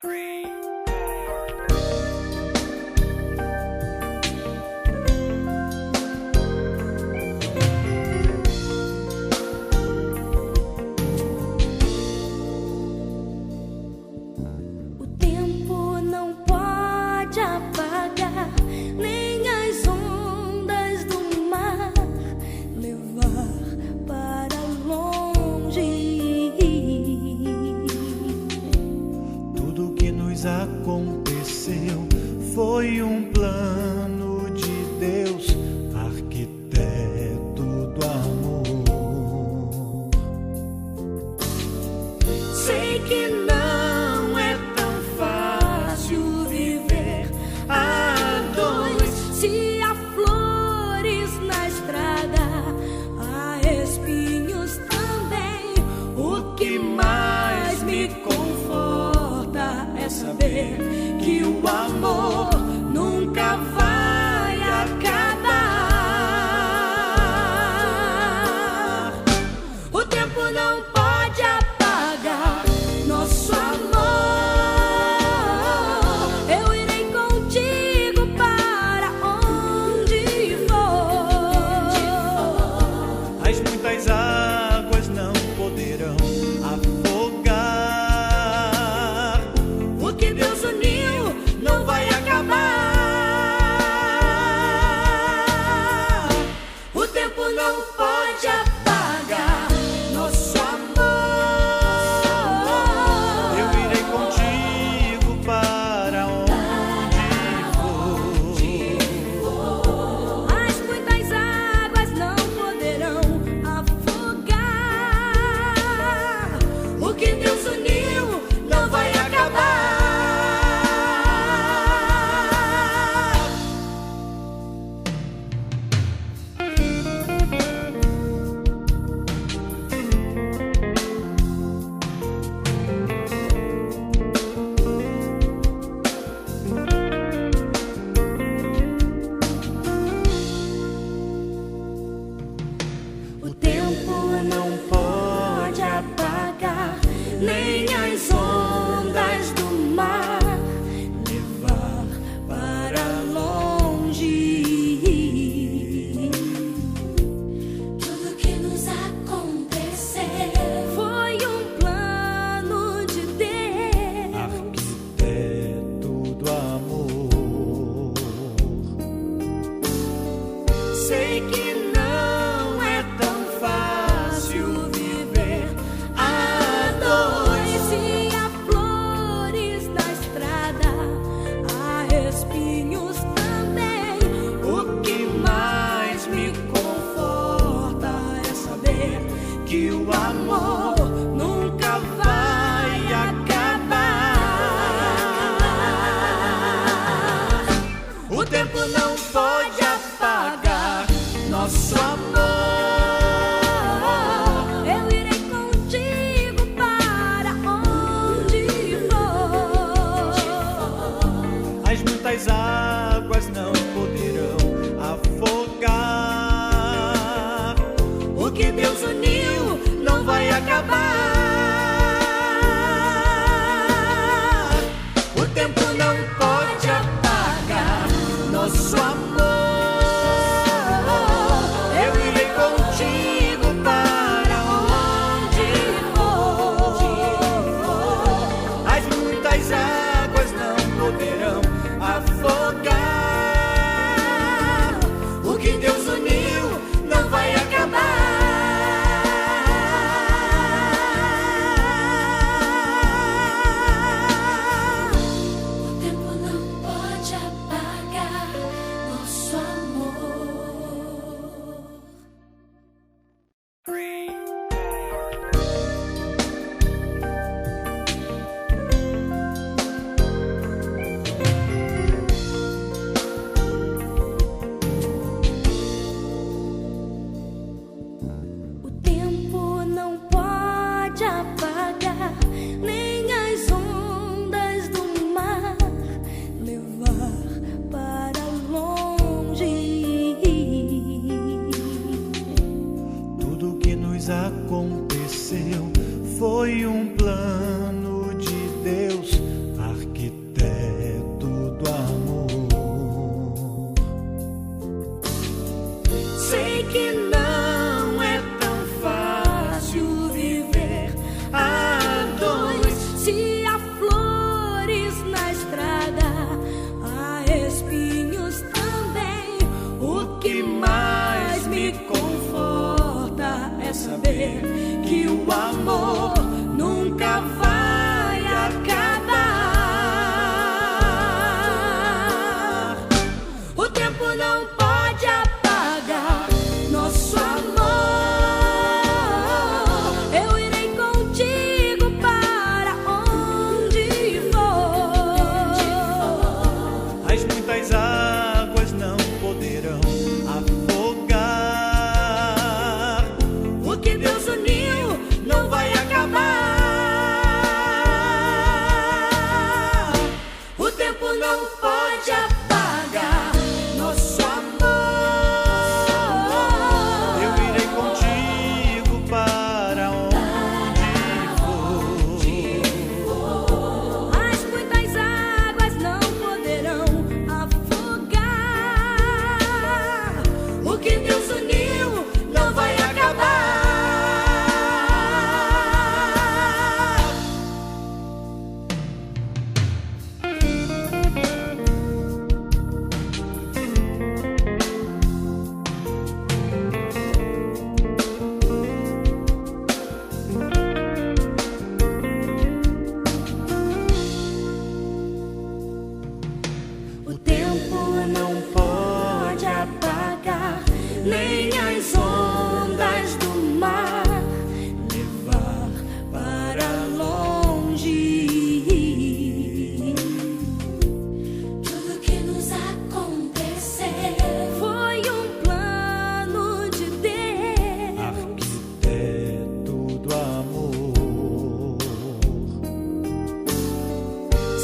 O tempo não pode apagar nem as ondas do mar levar para longe. Tudo que nos aconteceu foi um plano de Deus, arquiteto do amor. Sei que não é tão fácil viver a dois. Se há flores na estrada, há espinhos também. O que mais me conforta é saber que o amor nunca vai acabar. O tempo não pode apagar nosso amor. Eu irei contigo para onde for. As muitas águas não poderão afogar. O que Deus uniu não vai acabar.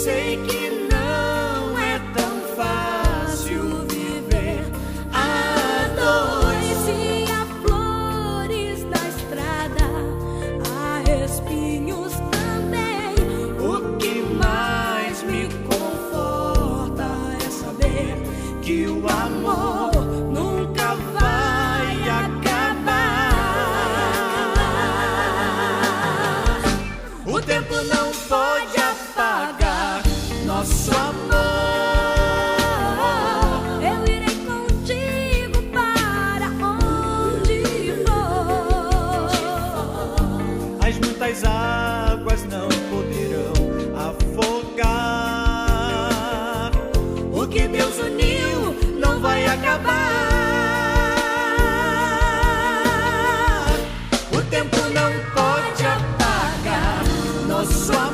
Sei que não é tão fácil viver a dois. Se há flores na estrada, há espinhos também. O que mais me conforta é saber que o amor nunca vai acabar. O tempo não pode apagar nosso amor. Eu irei contigo para onde for. As muitas águas não poderão afogar. O que Deus uniu não vai acabar. O tempo não pode apagar nosso amor.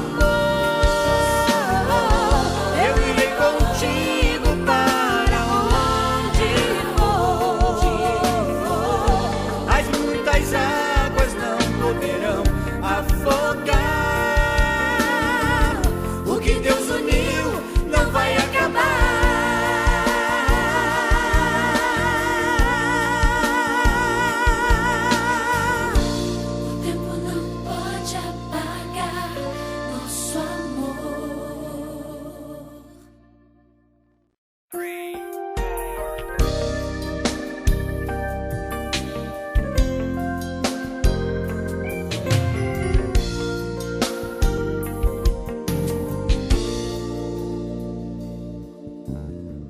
Eu irei contigo para onde for. As muitas águas não poderão afogar. O que Deus uniu não vai acabar. O tempo não pode apagar nosso amor.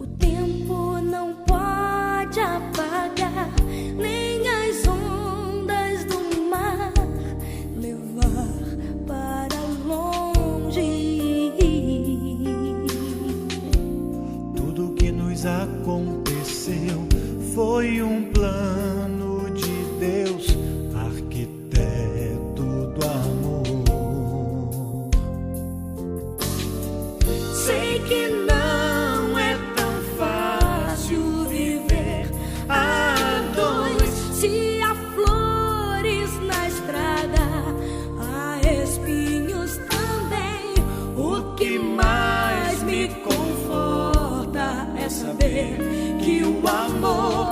O tempo não pode apagar nem as ondas do mar levar para longe. Tudo que nos aconteceu foi um plano de Deus, arquiteto do amor. Sei que não é tão fácil viver a dois. Se há flores na estrada, há espinhos também. O que mais me conforta é saber que o amor